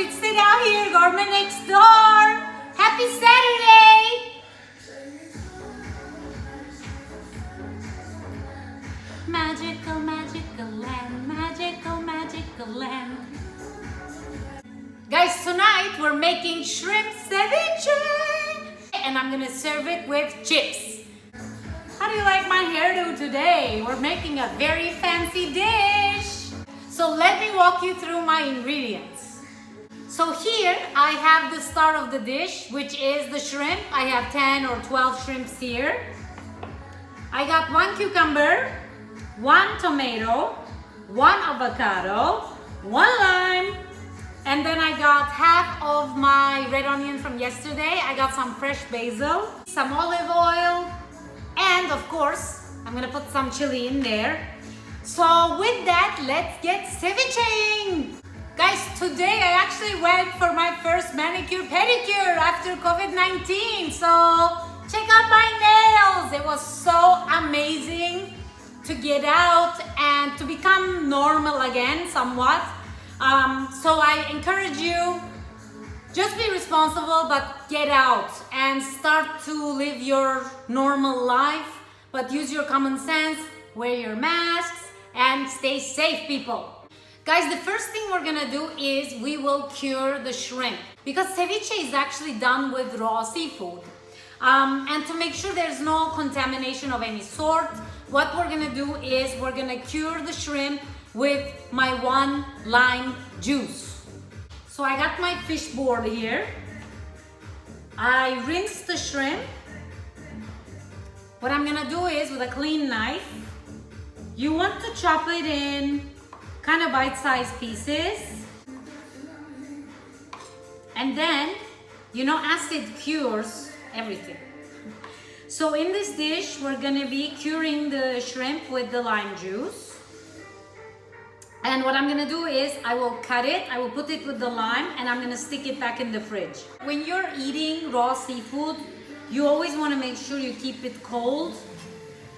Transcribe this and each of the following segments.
it's Sid out here, Gourmet Next Door. Happy Saturday! Magical, magical land, magical, magical land. Guys, tonight we're making shrimp ceviche, and I'm gonna serve it with chips. How do you like my hairdo today? We're making a very fancy dish. So let me walk you through my ingredients. So here I have the start of the dish, which is the shrimp. I have 10 or 12 shrimps here. I got 1 cucumber, 1 tomato, 1 avocado, 1 lime, and then I got half of my red onion from yesterday. I got some fresh basil, some olive oil, and of course, I'm gonna put some chili in there. So with that, let's get cevicheing. Guys, today I actually went for my first manicure pedicure after COVID-19. So check out my nails. It was so amazing to get out and to become normal again somewhat. So I encourage you, just be responsible, but get out and start to live your normal life, but use your common sense, wear your masks, and stay safe, people. Guys, the first thing we're gonna do is we will cure the shrimp, because ceviche is actually done with raw seafood. And to make sure there's no contamination of any sort, what we're gonna do is we're gonna cure the shrimp with my 1 lime juice. So I got my fish board here. I rinse the shrimp. What I'm gonna do is with a clean knife, you want to chop it in kind of bite-sized pieces. And then, you know, acid cures everything. So in this dish, we're gonna be curing the shrimp with the lime juice. And what I'm gonna do is I will cut it, I will put it with the lime, and I'm gonna stick it back in the fridge. When you're eating raw seafood, you always wanna make sure you keep it cold,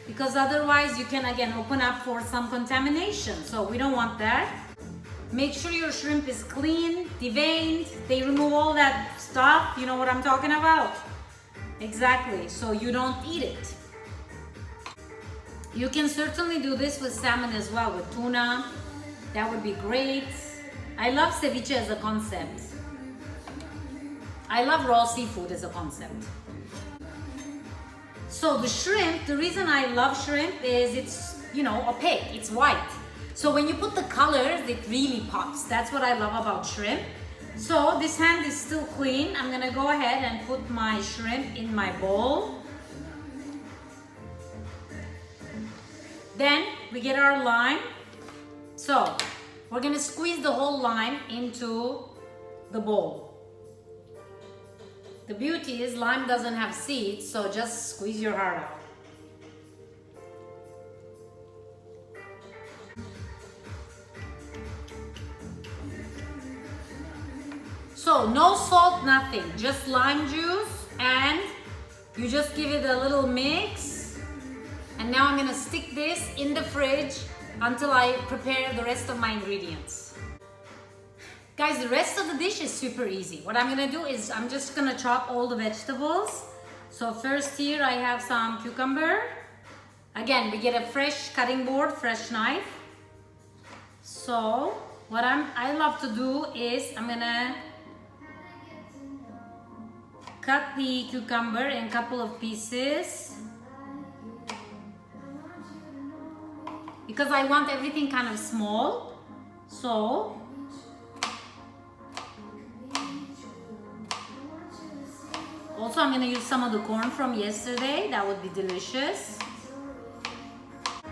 because otherwise you can again open up for some contamination. So we don't want that. Make sure your shrimp is clean, deveined. They remove all that stuff, you know what I'm talking about? Exactly, so you don't eat it. You can certainly do this with salmon as well, with tuna. That would be great. I love ceviche as a concept. I love raw seafood as a concept. So the shrimp, the reason I love shrimp is it's, you know, opaque, it's white. So when you put the colors, it really pops. That's what I love about shrimp. So this hand is still clean. I'm gonna go ahead and put my shrimp in my bowl. Then we get our lime. So we're gonna squeeze the whole lime into the bowl. The beauty is lime doesn't have seeds, so just squeeze your heart out. So no salt, nothing, just lime juice, and you just give it a little mix. And now I'm gonna stick this in the fridge until I prepare the rest of my ingredients. Guys, the rest of the dish is super easy. What I'm gonna do is I'm just gonna chop all the vegetables. So first here I have some cucumber. Again, we get a fresh cutting board, fresh knife. So what I love to do is I'm gonna cut the cucumber in a couple of pieces, because I want everything kind of small. So also I'm gonna use some of the corn from yesterday. That would be delicious.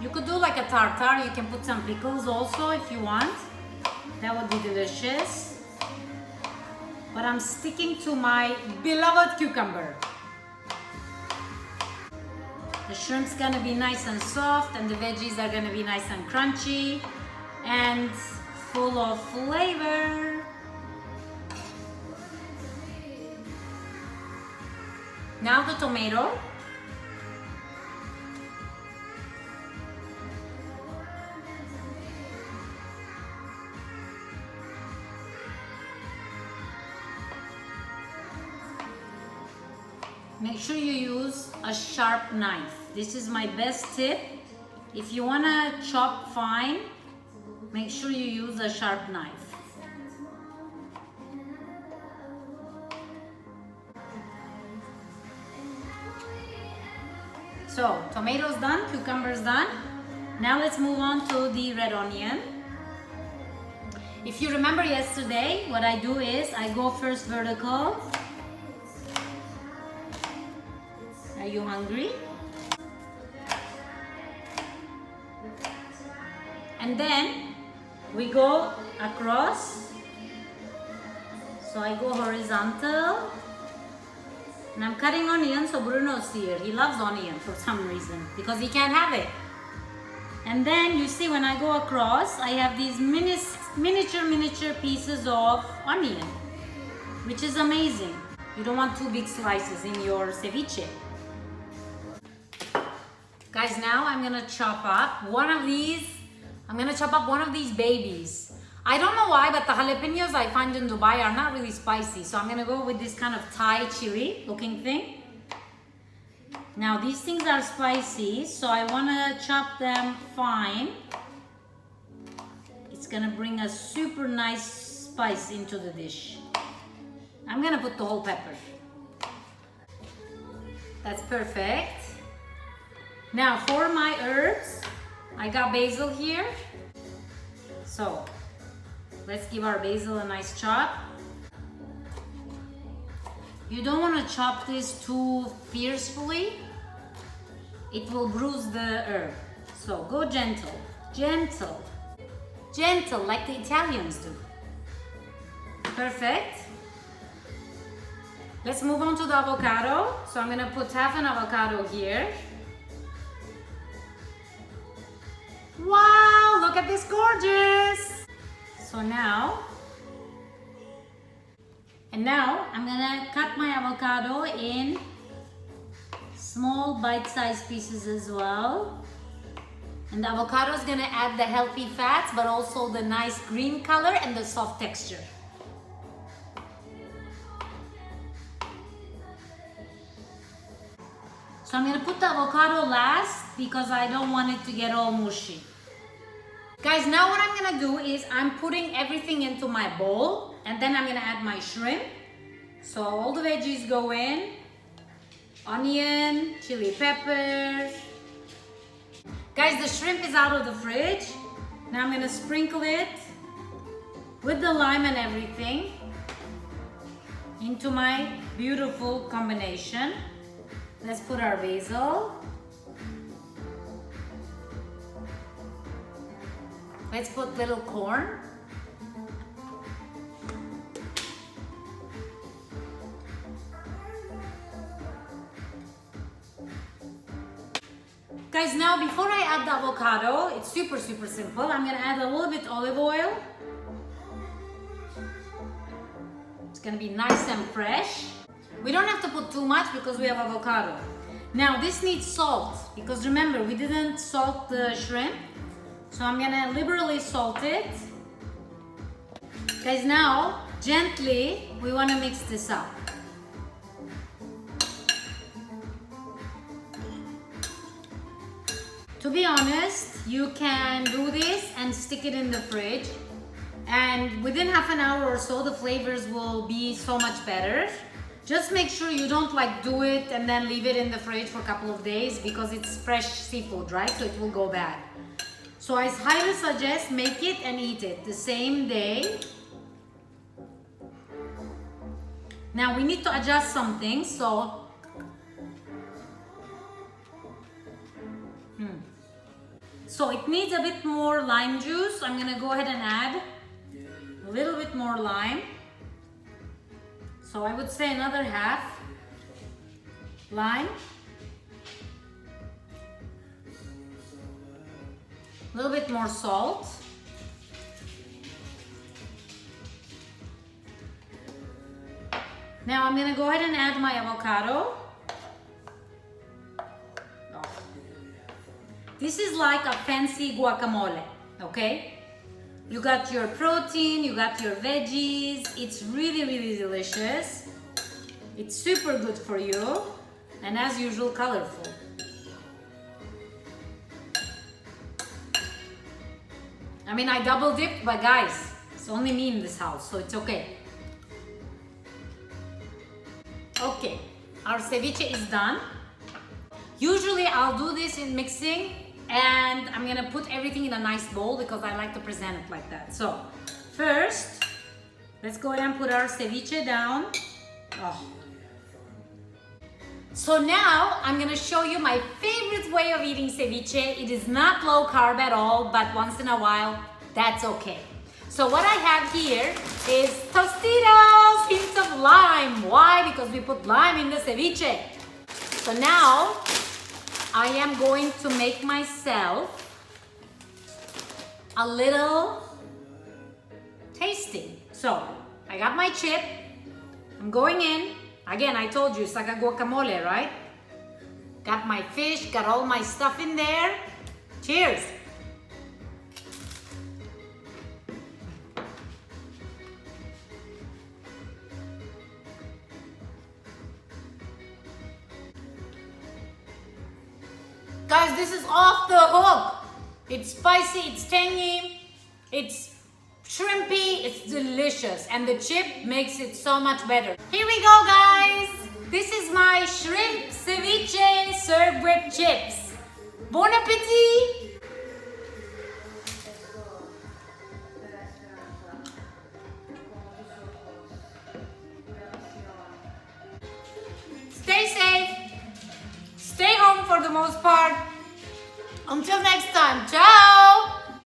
You could do like a tartare. You can put some pickles also if you want. That would be delicious. But I'm sticking to my beloved cucumber. The shrimp's gonna be nice and soft, and the veggies are gonna be nice and crunchy and full of flavor. Now the tomato. make sure you use a sharp knife. This is my best tip. If you want to chop fine, make sure you use a sharp knife. So, tomatoes done, cucumbers done. Now let's move on to the red onion. If you remember yesterday, what I do is I go first vertical. Are you hungry? And then we go across. So I go horizontal. And I'm cutting onion, so Bruno's here. He loves onion for some reason because he can't have it. And then you see when I go across, I have these miniature pieces of onion, which is amazing. You don't want two big slices in your ceviche. Guys, now I'm gonna chop up one of these. I'm gonna chop up one of these babies. I don't know why, but the jalapenos I find in Dubai are not really spicy. So I'm gonna go with this kind of Thai chili looking thing. Now these things are spicy, so I wanna chop them fine. It's gonna bring a super nice spice into the dish. I'm gonna put the whole pepper. That's perfect. Now for my herbs, I got basil here. So let's give our basil a nice chop. You don't want to chop this too fiercely. It will bruise the herb. So go gentle, gentle, gentle like the Italians do. Perfect. Let's move on to the avocado. So I'm gonna put half an avocado here. Wow, look at this gorgeous. So now I'm gonna cut my avocado in small bite-sized pieces as well. And the avocado is gonna add the healthy fats, but also the nice green color and the soft texture. So I'm gonna put the avocado last because I don't want it to get all mushy. Guys, now what I'm gonna do is I'm putting everything into my bowl and then I'm gonna add my shrimp. So all the veggies go in, onion, chili peppers. Guys, the shrimp is out of the fridge. Now I'm gonna sprinkle it with the lime and everything into my beautiful combination. Let's put our basil. Let's put little corn. Guys, now before I add the avocado, it's super simple. I'm gonna add a little bit olive oil. It's gonna be nice and fresh. We don't have to put too much because we have avocado. Now this needs salt because remember we didn't salt the shrimp. So I'm gonna liberally salt it. Guys, now gently we wanna mix this up. To be honest, you can do this and stick it in the fridge. And within half an hour or so, the flavors will be so much better. Just make sure you don't do it and then leave it in the fridge for a couple of days because it's fresh seafood, right? So it will go bad. So I highly suggest make it and eat it the same day. Now we need to adjust something, so So it needs a bit more lime juice. I'm gonna go ahead and add a little bit more lime. So I would say another half lime. A little bit more salt. Now I'm gonna go ahead and add my avocado. This is like a fancy guacamole, okay? You got your protein, you got your veggies. It's really delicious. It's super good for you. And as usual, colorful. I mean, I double dipped, but guys, it's only me in this house, so it's okay. Okay, our ceviche is done. Usually I'll do this in mixing, and I'm gonna put everything in a nice bowl because I like to present it like that. So first, let's go ahead and put our ceviche down. Oh. So now I'm gonna show you my favorite way of eating ceviche. It is not low carb at all, but once in a while, that's okay. So what I have here is Tostitos, hints of lime. Why? Because we put lime in the ceviche. So now I am going to make myself a little tasting. So I got my chip. I'm going in. Again, I told you it's like a guacamole, right? Got my fish, got all my stuff in there. Cheers. Guys, this is off the hook. It's spicy, it's tangy, it's shrimpy, it's delicious. And the chip makes it so much better. Here we go, guys. This is my shrimp ceviche served with chips. Bon appetit. Stay safe. Stay home for the most part. Until next time, ciao!